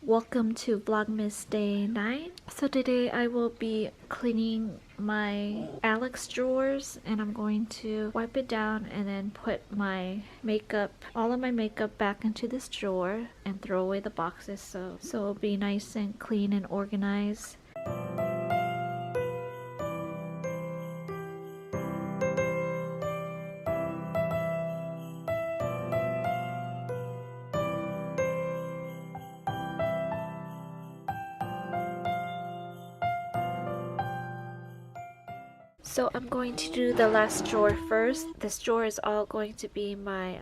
Welcome to Vlogmas Day 9. So today I will be cleaning my Alex drawers, and I'm going to wipe it down and then put my makeup, all of my makeup, back into this drawer and throw away the boxes so it'll be nice and clean and organized. So I'm going to do the last drawer first. This drawer is all going to be my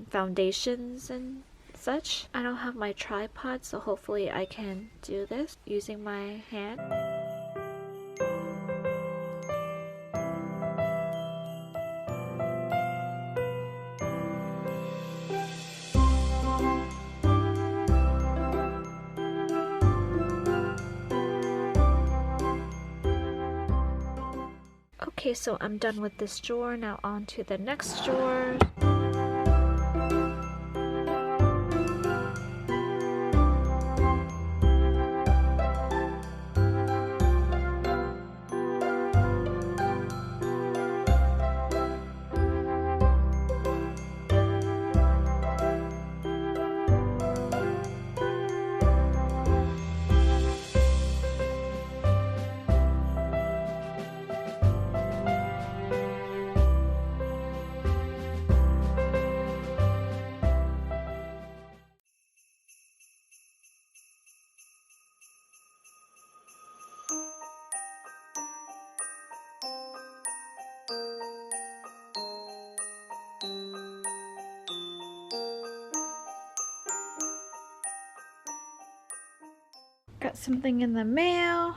foundations and such. I don't have my tripod, so hopefully I can do this using my hand. Okay, so I'm done with this drawer. Now on to the next drawer. Got something in the mail.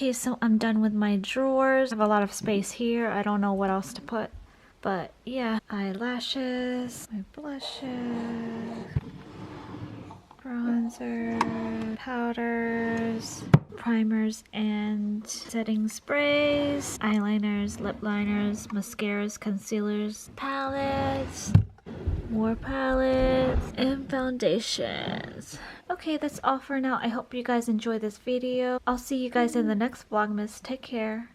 Okay, so I'm done with my drawers. I have a lot of space here. I don't know what else to put. But yeah, eyelashes, my blushes, bronzer, powders, primers and setting sprays, eyeliners, lip liners, mascaras, concealers, palettes, more palettes, and foundations. Okay, that's all for now. I hope you guys enjoyed this video. I'll see you guys in the next Vlogmas. Take care.